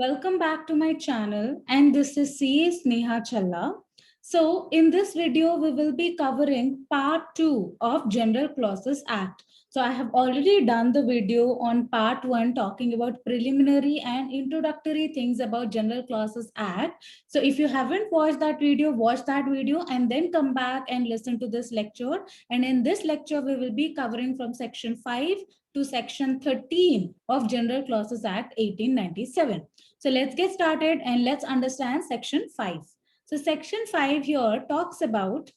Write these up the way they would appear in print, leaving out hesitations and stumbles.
Welcome back to my channel, and this is CA Sneha Challa. So in this video, we will be covering part 2 of General Clauses Act. So I have already done the video on part 1 talking about preliminary and introductory things about General Clauses Act. So if you haven't watched that video, watch that video and then come back and listen to this lecture. And in this lecture, we will be covering from section 5 to section 13 of General Clauses Act 1897. So let's get started and let's understand section 5. So section 5 here talks about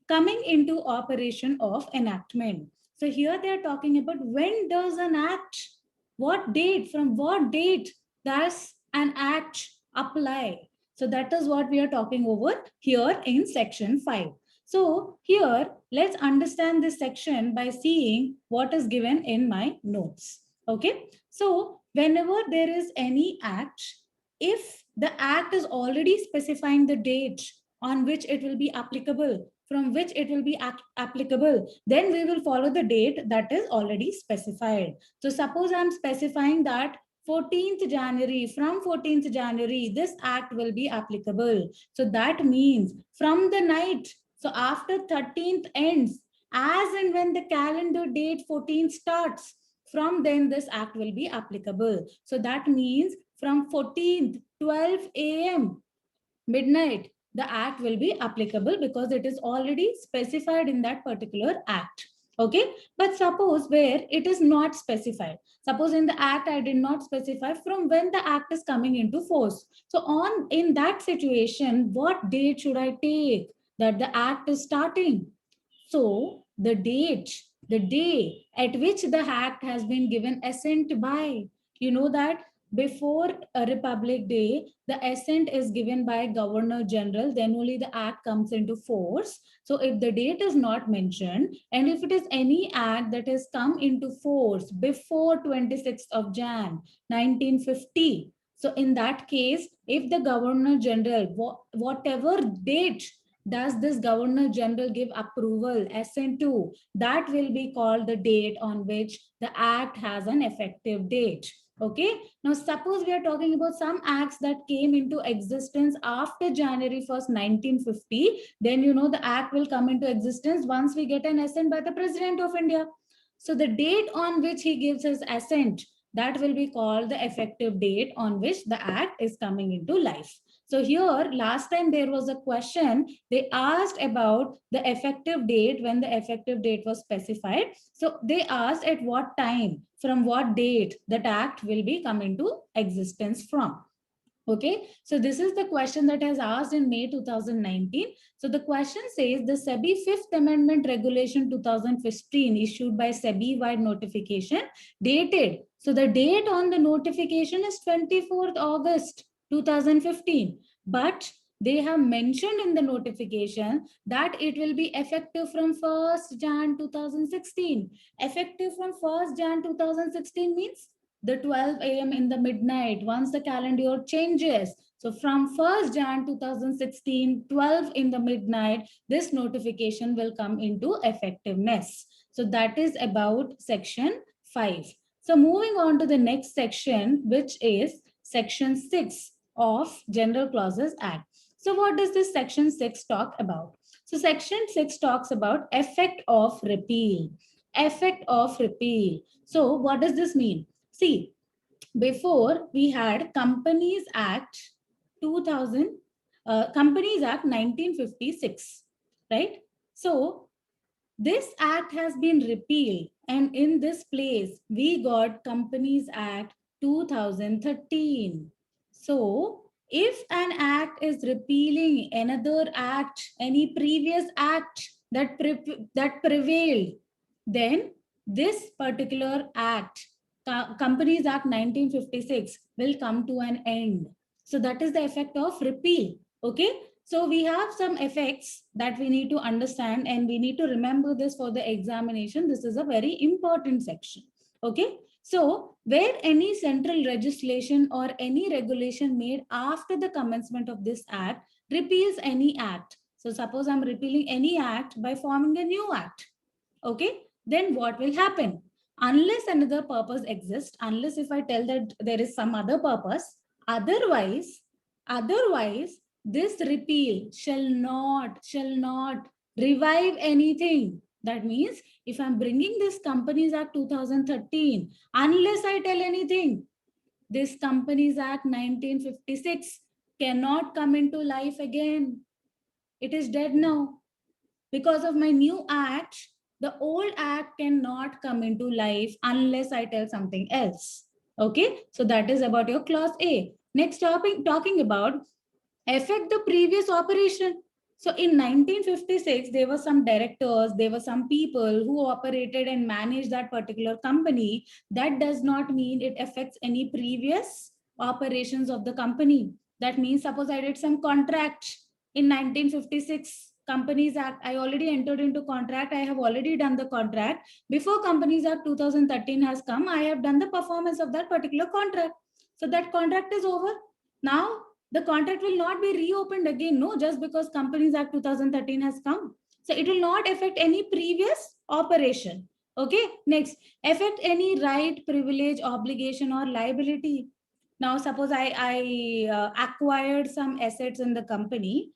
coming into operation of enactment. So here they are talking about when does an act, what date, from what date does an act apply. So that is what we are talking over here in section 5. So here let's understand this section by seeing what is given in my notes. Okay, so whenever there is any act, if the act is already specifying the date on which it will be applicable, from which it will be applicable, then we will follow the date that is already specified. So suppose I'm specifying that 14th January, from 14th January, this act will be applicable. So that means from the night, so after 13th ends, as and when the calendar date 14th starts, from then this act will be applicable. So that means from 14th 12 a.m. midnight, the act will be applicable because it is already specified in that particular act. Okay, but suppose where it is not specified, suppose in the act I did not specify from when the act is coming into force. So on in that situation, what date should I take that the act is starting? So the date, the day at which the act has been given assent by, you know that before a Republic Day, the assent is given by Governor General, then only the act comes into force. So if the date is not mentioned, and if it is any act that has come into force before 26th of Jan 1950, so in that case, if the Governor General, whatever date does this Governor General give approval, assent to, that will be called the date on which the act has an effective date. Okay, now suppose we are talking about some acts that came into existence after January 1st 1950, then you know the act will come into existence once we get an assent by the President of India. So the date on which he gives his assent, that will be called the effective date on which the act is coming into life. So here, last time there was a question, they asked about the effective date when the effective date was specified. So they asked at what time, from what date that act will be coming to existence from. Okay, so this is the question that has asked in May 2019. So the question says the SEBI Fifth Amendment Regulation 2015 issued by SEBI wide notification dated. So the date on the notification is 24th August 2015, but they have mentioned in the notification that it will be effective from 1st Jan 2016. Effective from 1st Jan 2016 means the 12 a.m. in the midnight once the calendar changes. So from 1st Jan 2016, 12 in the midnight, this notification will come into effectiveness. So that is about section 5. So moving on to the next section, which is section 6 of General Clauses Act. So what does this section 6 talk about? So section 6 talks about effect of repeal. Effect of repeal. So what does this mean? See, before we had Companies Act 2000, Companies Act 1956, right? So this act has been repealed, and in this place we got Companies Act 2013. So if an act is repealing another act, any previous act that prevailed, then this particular act, Companies Act 1956, will come to an end. So that is the effect of repeal. Okay, so we have some effects that we need to understand, and we need to remember this for the examination. This is a very important section. Okay, so where any central legislation or any regulation made after the commencement of this act repeals any act. So suppose I'm repealing any act by forming a new act. Okay, then what will happen? unless another purpose exists, unless if I tell that there is some other purpose, otherwise, this repeal shall not revive anything. That means if I'm bringing this Companies Act 2013, unless I tell anything, this Companies Act 1956 cannot come into life again. It is dead now. Because of my new act, the old act cannot come into life unless I tell something else. Okay, so that is about your clause A. Next topic, talking about affect the previous operation. So in 1956, there were some directors, there were some people who operated and managed that particular company. That does not mean it affects any previous operations of the company. That means suppose I did some contract in 1956 Companies Act, I already entered into contract, I have already done the contract. Before Companies Act 2013 has come, I have done the performance of that particular contract. So that contract is over. Now the contract will not be reopened again, no, just because Companies Act 2013 has come. So it will not affect any previous operation. Okay, next, affect any right, privilege, obligation, or liability. Now, suppose I acquired some assets in the company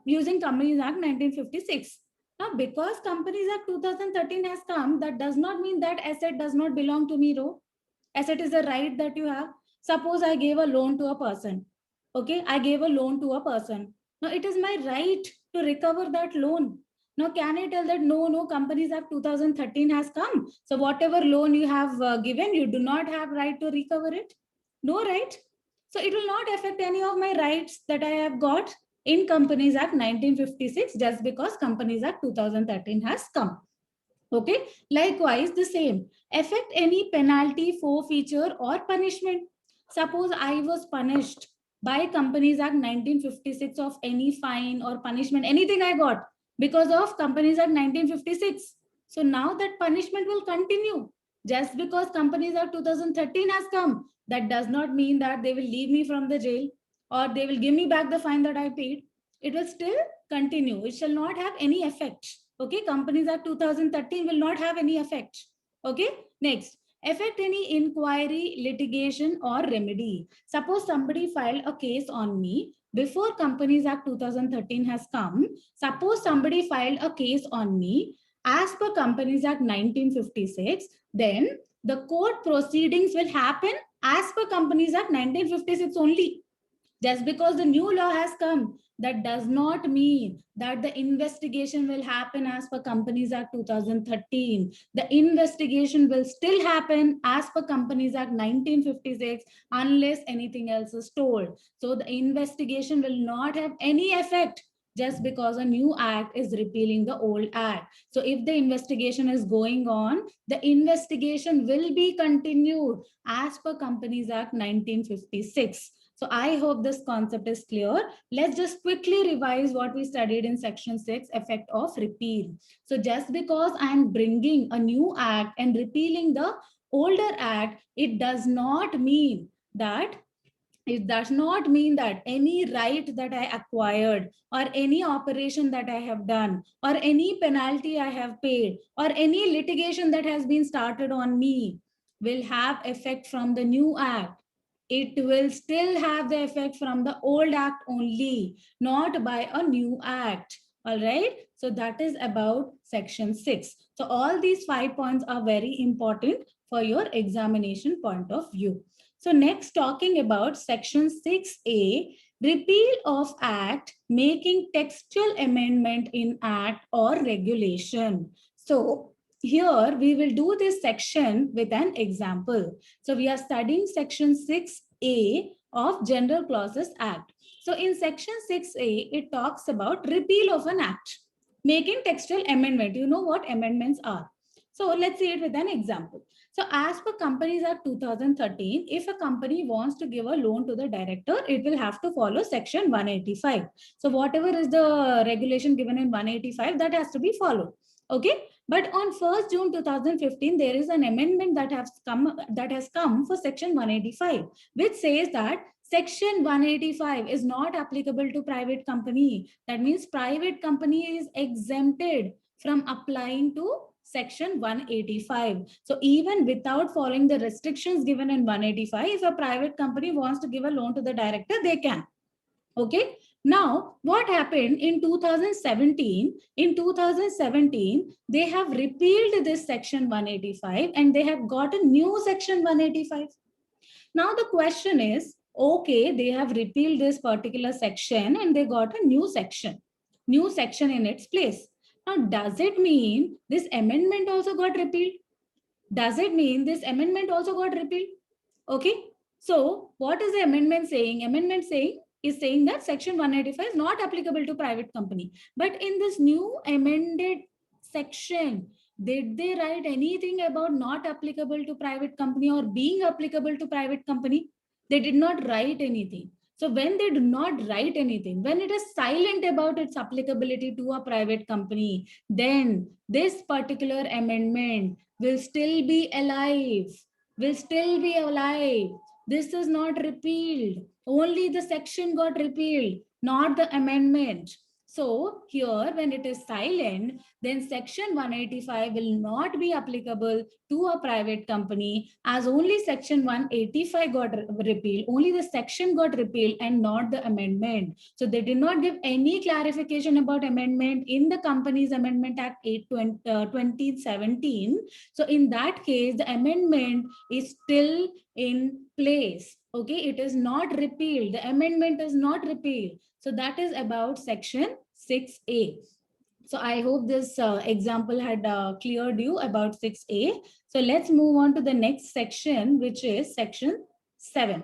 using Companies Act 1956. Now, because Companies Act 2013 has come, that does not mean that asset does not belong to me, though. Asset is a right that you have. Suppose I gave a loan to a person. Okay, I gave a loan to a person. Now it is my right to recover that loan. Now, can I tell that no, Companies Act 2013 has come. So whatever loan you have given, you do not have right to recover it. No, right? So it will not affect any of my rights that I have got in Companies Act 1956 just because Companies Act 2013 has come. Okay, likewise, the same. Affect any penalty, forfeiture, or punishment. Suppose I was punished by Companies Act 1956 of any fine or punishment, anything I got because of Companies Act 1956. So now that punishment will continue. Just because Companies Act 2013 has come, that does not mean that they will leave me from the jail or they will give me back the fine that I paid. It will still continue. It shall not have any effect. Okay, Companies Act 2013 will not have any effect. Okay, next, affect any inquiry, litigation, or remedy. Suppose somebody filed a case on me before Companies Act 2013 has come. Suppose somebody filed a case on me as per Companies Act 1956, then the court proceedings will happen as per Companies Act 1956 only. Just because the new law has come, that does not mean that the investigation will happen as per Companies Act 2013. The investigation will still happen as per Companies Act 1956 unless anything else is told. So the investigation will not have any effect just because a new act is repealing the old act. So if the investigation is going on, the investigation will be continued as per Companies Act 1956. So I hope this concept is clear. Let's just quickly revise what we studied in section 6, effect of repeal. So just because I'm bringing a new act and repealing the older act, it does not mean that any right that I acquired or any operation that I have done or any penalty I have paid or any litigation that has been started on me will have effect from the new act. It will still have the effect from the old act only, not by a new act. All right. So that is about section 6. So all these 5 points are very important for your examination point of view. So next, talking about section 6A, repeal of act, making textual amendment in act or regulation. So here we will do this section with an example. So we are studying section 6A of General Clauses Act. So in section 6A, it talks about repeal of an act, making textual amendment. You know what amendments are. So let's see it with an example. So as per Companies Act 2013, if a company wants to give a loan to the director, it will have to follow section 185. So whatever is the regulation given in 185, that has to be followed. Okay. But on 1st June 2015, there is an amendment that has come for section 185, which says that section 185 is not applicable to private company. That means private company is exempted from applying to section 185. So even without following the restrictions given in 185, if a private company wants to give a loan to the director, they can. Okay. Now, what happened in 2017? In 2017, they have repealed this section 185 and they have got a new section 185. Now, the question is, okay, they have repealed this particular section and they got a new section in its place. Now, does it mean this amendment also got repealed? Does it mean this amendment also got repealed? Okay. So what is the amendment saying? Amendment is saying that section 185 is not applicable to private company. But in this new amended section, did they write anything about not applicable to private company or being applicable to private company? They did not write anything. So when they do not write anything, when it is silent about its applicability to a private company, then this particular amendment will still be alive, This is not repealed. Only the section got repealed, not the amendment. So here, when it is silent, then section 185 will not be applicable to a private company, as only section 185 got repealed. Only the section got repealed and not the amendment. So they did not give any clarification about amendment in the Companies Amendment Act 2017. So in that case, the amendment is still in place. Okay, it is not repealed. The amendment is not repealed. So that is about section 6A. So I hope this example had cleared you about 6A. So let's move on to the next section, which is section 7.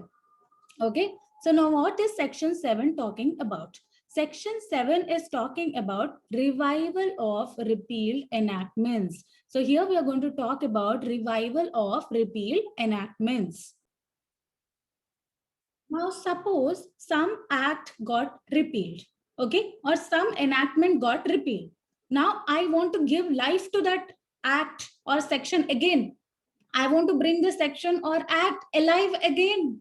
Okay. So now what is section 7 talking about? Section 7 is talking about revival of repealed enactments. So here we are going to talk about revival of repealed enactments. Now suppose some act got repealed, okay, or some enactment got repealed. Now I want to give life to that act or section again. I want to bring the section or act alive again.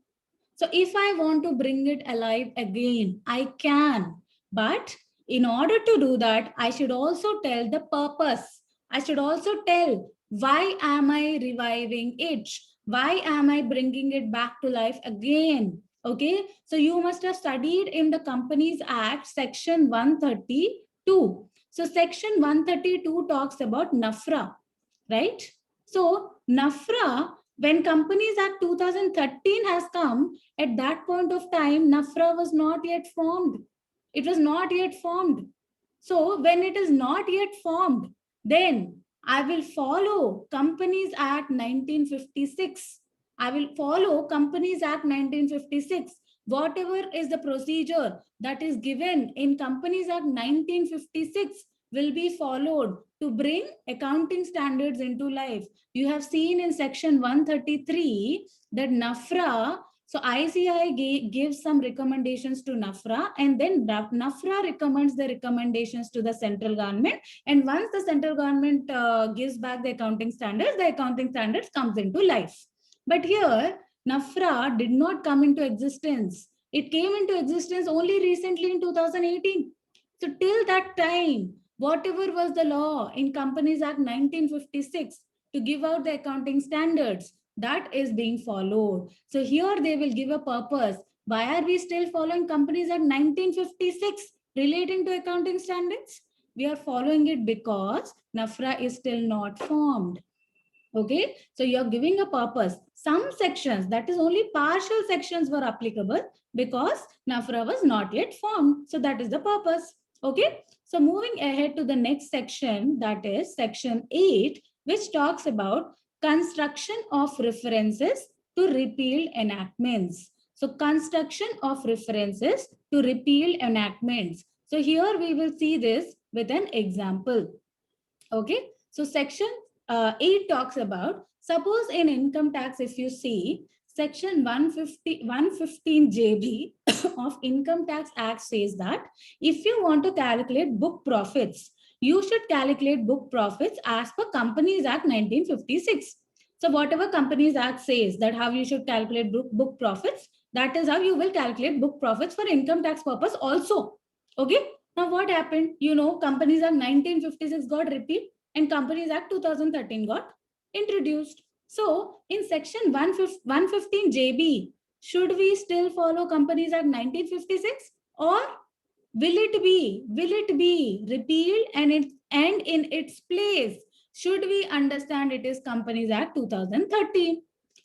So if I want to bring it alive again, I can. But in order to do that, I should also tell the purpose. I should also tell, why am I reviving it? Why am I bringing it back to life again? Okay, so you must have studied in the Companies Act section 132. So section 132 talks about NAFRA, right? So NAFRA, when Companies Act 2013 has come, at that point of time, NAFRA was not yet formed. It was not yet formed. So when it is not yet formed, then I will follow Companies Act 1956. I will follow Companies Act 1956. Whatever is the procedure that is given in Companies Act 1956 will be followed to bring accounting standards into life. You have seen in section 133 that NAFRA, so ICAI gives some recommendations to NAFRA, and then NAFRA recommends the recommendations to the central government. And once the central government gives back the accounting standards comes into life. But here, NAFRA did not come into existence. It came into existence only recently in 2018. So till that time, whatever was the law in Companies Act 1956 to give out the accounting standards, that is being followed. So here they will give a purpose. Why are we still following Companies Act 1956 relating to accounting standards? We are following it because NAFRA is still not formed. Okay, so you're giving a purpose. Some sections, that is only partial sections, were applicable because NAFRA was not yet formed. So that is the purpose. Okay, so moving ahead to the next section, that is section 8, which talks about construction of references to repealed enactments. So construction of references to repealed enactments. So here we will see this with an example. Okay, so section 8 talks about, suppose in income tax, if you see, section 115 JB of Income Tax Act says that if you want to calculate book profits, you should calculate book profits as per Companies Act 1956. So whatever Companies Act says that how you should calculate book profits, that is how you will calculate book profits for income tax purpose also. Okay. Now what happened? You know, Companies Act 1956 got repealed. and Companies Act 2013 got introduced. So in section 115 JB, should we still follow Companies Act 1956, or will it be repealed, and in its place should we understand it is Companies Act 2013?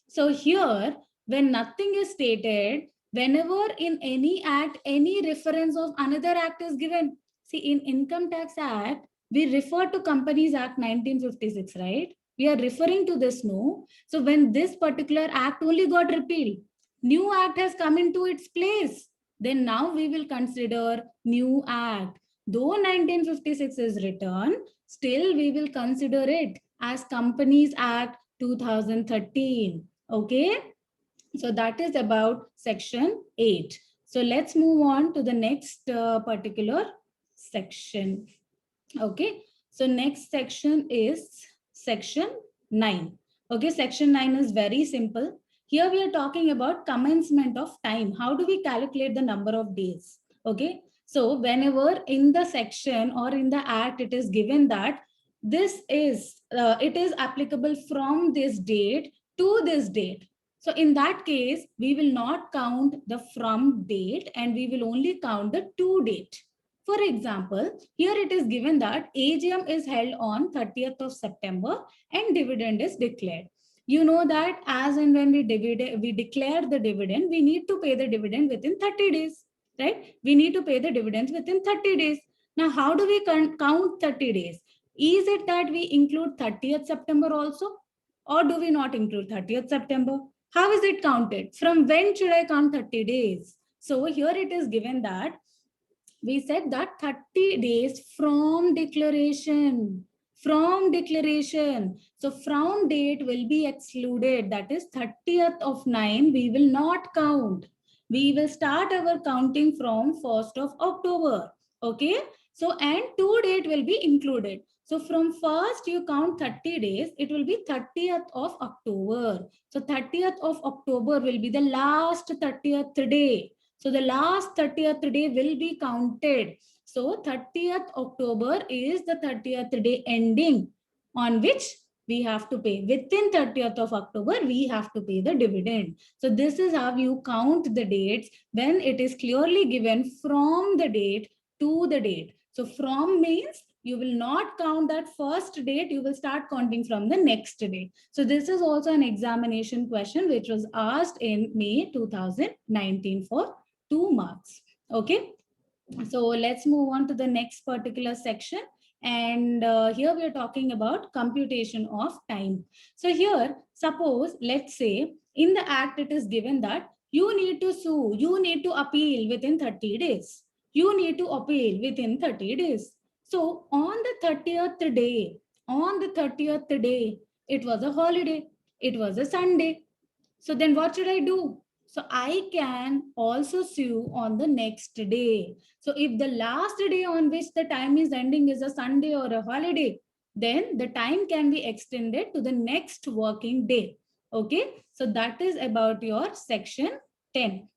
So here, when nothing is stated, whenever in any act any reference of another act is given, see in Income Tax Act we refer to Companies Act 1956, right? We are referring to this, no? So when this particular act only got repealed, new act has come into its place, then now we will consider new act. Though 1956 is written, still we will consider it as Companies Act 2013. Okay, so that is about section 8. So let's move on to the next particular section. Okay, so next section is section 9. Okay, section 9 is very simple. Here we are talking about commencement of time. How do we calculate the number of days? Okay, so whenever in the section or in the act it is given that this is it is applicable from this date to this date, so in that case we will not count the from date and we will only count the to date. For example, here it is given that AGM is held on 30th of September and dividend is declared. You know that as and when we declare the dividend, we need to pay the dividend within 30 days, right? We need to pay the dividends within 30 days. Now, how do we count 30 days? Is it that we include 30th September also? Or do we not include 30th September? How is it counted? From when should I count 30 days? So here it is given that we said that 30 days from declaration. From declaration. So from date will be excluded. That is 30th of 9. We will not count. We will start our counting from 1st of October. Okay. So and to date will be included. So from first you count 30 days, it will be 30th of October. So 30th of October will be the last 30th day. So the last 30th day will be counted. So 30th October is the 30th day ending on which we have to pay. Within 30th of October, we have to pay the dividend. So this is how you count the dates when it is clearly given from the date to the date. So from means you will not count that first date, you will start counting from the next day. So this is also an examination question which was asked in May 2019 for 2 marks. Okay, so let's move on to the next particular section, and here we are talking about computation of time. So here, suppose, let's say in the act it is given that you need to sue, you need to appeal within 30 days, you need to appeal within 30 days. So on the 30th day, on the 30th day, it was a holiday, it was a Sunday. So then what should I do? So I can also sue on the next day. So if the last day on which the time is ending is a Sunday or a holiday, then the time can be extended to the next working day. Okay, so that is about your section 10.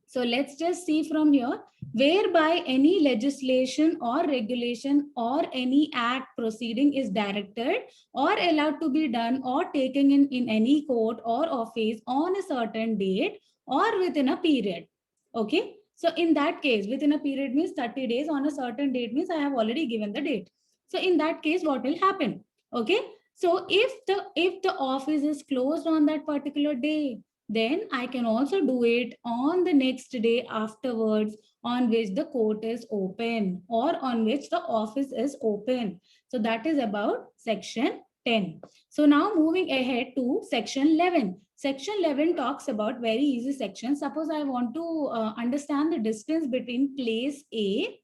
So let's just see from here, whereby any legislation or regulation or any act proceeding is directed or allowed to be done or taken in any court or office on a certain date or within a period. Okay. So in that case, within a period means 30 days, on a certain date means I have already given the date. So in that case, what will happen? Okay. So if the office is closed on that particular day, then I can also do it on the next day afterwards on which the court is open or on which the office is open. So that is about section 10. So now moving ahead to section 11. Section 11 talks about very easy section. Suppose I want to understand the distance between place A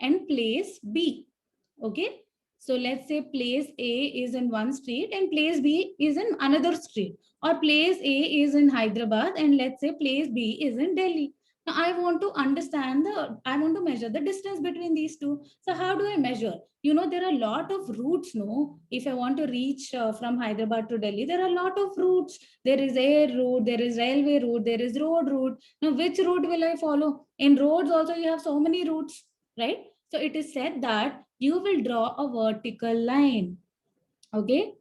and place B. Okay. So let's say place A is in one street and place B is in another street, or place A is in Hyderabad and let's say place B is in Delhi. Now I want to I want to measure the distance between these two. So how do I measure? You know, there are a lot of routes, no? If I want to reach from Hyderabad to Delhi, there are a lot of routes. There is air route, there is railway route, there is road route. Now which route will I follow? In roads also you have so many routes, right? So it is said that you will draw a vertical line. Okay,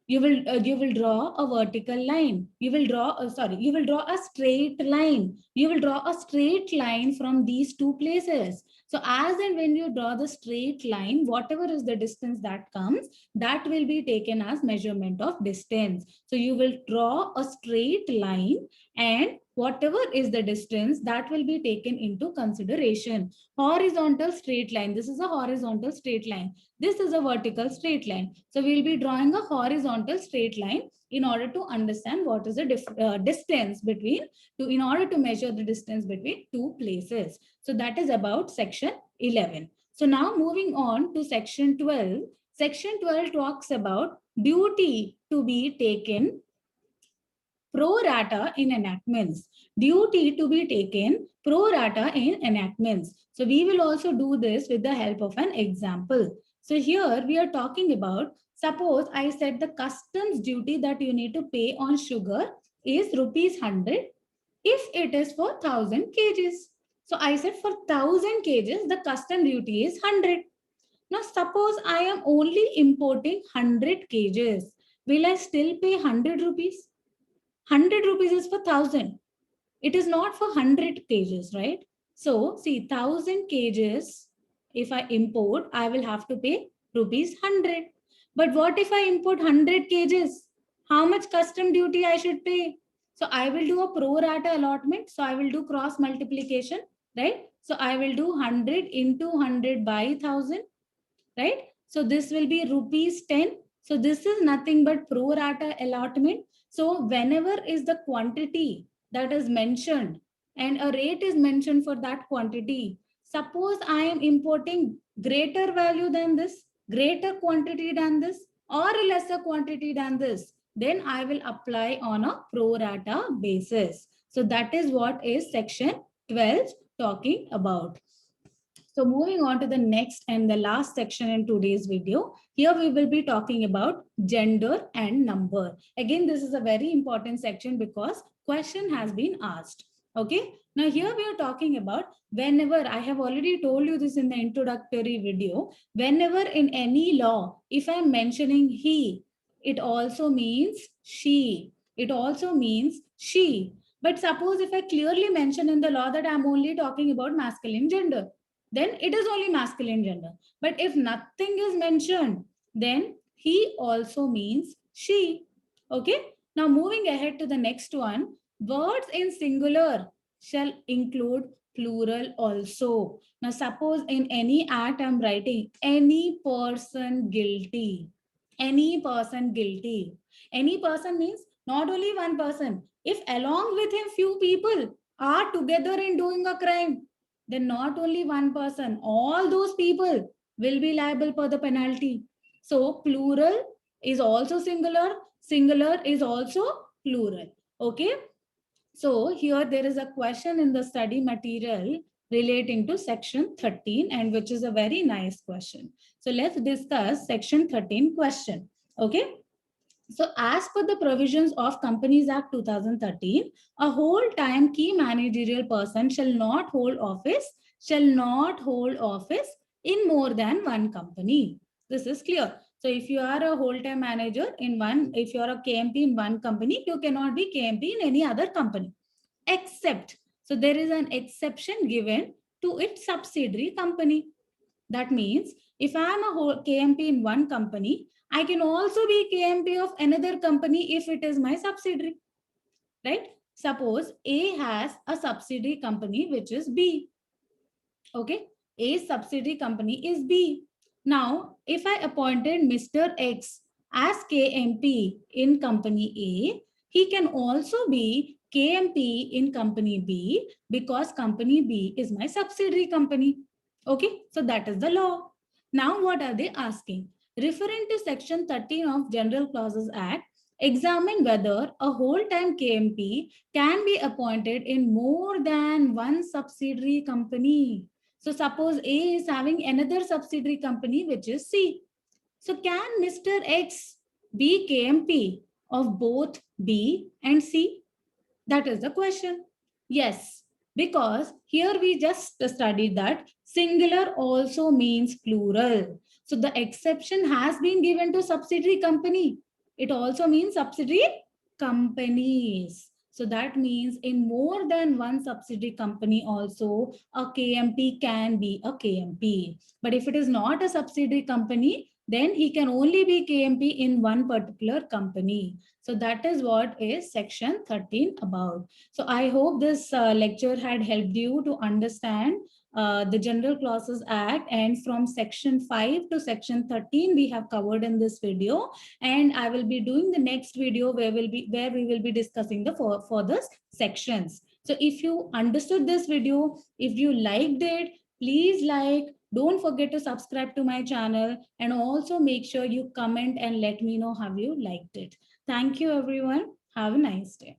you will draw a vertical line, you will draw you will draw a straight line, you will draw a straight line from these two places. So as and when you draw the straight line, whatever is the distance that comes, that will be taken as measurement of distance. So you will draw a straight line, and whatever is the distance, that will be taken into consideration. Horizontal straight line, this is a horizontal straight line, this is a vertical straight line. So we'll be drawing a horizontal straight line in order to understand what is the distance between in order to measure the distance between two places. So that is about section 11. So now moving on to section 12. Section 12 talks about duty to be taken pro rata in enactments. Duty to be taken pro rata in enactments. So we will also do this with the help of an example. So here we are talking about, suppose I said the customs duty that you need to pay on sugar is rupees 100 if it is for 1000 kgs. So I said for 1000 kgs, the custom duty is 100. Now suppose I am only importing 100 kgs. Will I still pay 100 rupees? 100 rupees is for 1000. It is not for 100 kgs, right? So see, 1000 kgs, if I import, I will have to pay rupees 100. But what if I import 100 kgs? How much custom duty I should pay? So I will do a pro rata allotment. So I will do cross multiplication, right? So I will do 100 into 100 by 1000, right? So this will be rupees 10. So this is nothing but pro rata allotment. So whenever is the quantity that is mentioned and a rate is mentioned for that quantity, suppose I am importing greater value than this, greater quantity than this, or a lesser quantity than this, then I will apply on a pro rata basis. So that is what is section 12 talking about. So moving on to the next and the last section in today's video, here we will be talking about gender and number. Again, this is a very important section because question has been asked. Okay. Now here we are talking about whenever, I have already told you this in the introductory video, whenever in any law, if I'm mentioning he, it also means she. It also means she. But suppose if I clearly mention in the law that I'm only talking about masculine gender, then it is only masculine gender. But if nothing is mentioned, then he also means she. Okay. Now moving ahead to the next one, words in singular shall include plural also. Now suppose in any act I'm writing any person guilty. Any person guilty. Any person means not only one person. If along with him few people are together in doing a crime, then not only one person, all those people will be liable for the penalty. So plural is also singular, singular is also plural. Okay. So here there is a question in the study material relating to section 13, and which is a very nice question. So let's discuss section 13 question. Okay. So as per the provisions of Companies Act 2013, a whole-time key managerial person shall not hold office in more than one company. This is clear. So if you are a whole-time manager in one, if you are a KMP in one company, you cannot be KMP in any other company. Except, so there is an exception given to its subsidiary company. That means if I am a whole KMP in one company, I can also be KMP of another company if it is my subsidiary, right? Suppose A has a subsidiary company which is B. Okay, A subsidiary company is B. Now, if I appointed Mr. X as KMP in company A, he can also be KMP in company B because company B is my subsidiary company. Okay, so that is the law. Now, what are they asking? Referring to section 13 of General Clauses Act, examine whether a whole-time KMP can be appointed in more than one subsidiary company. So suppose A is having another subsidiary company, which is C. So can Mr. X be KMP of both B and C? That is the question. Yes. Because here we just studied that singular also means plural. So the exception has been given to subsidiary company. It also means subsidiary companies. So that means in more than one subsidiary company also a KMP can be a KMP. But if it is not a subsidiary company, then he can only be KMP in one particular company. So that is what is section 13 about. So I hope this lecture had helped you to understand the General Clauses Act, and from section 5 to section 13 we have covered in this video, and I will be doing the next video where we will be discussing the further sections. So if you understood this video, if you liked it, please like, don't forget to subscribe to my channel, and also make sure you comment and let me know how you liked it. Thank you everyone. Have a nice day.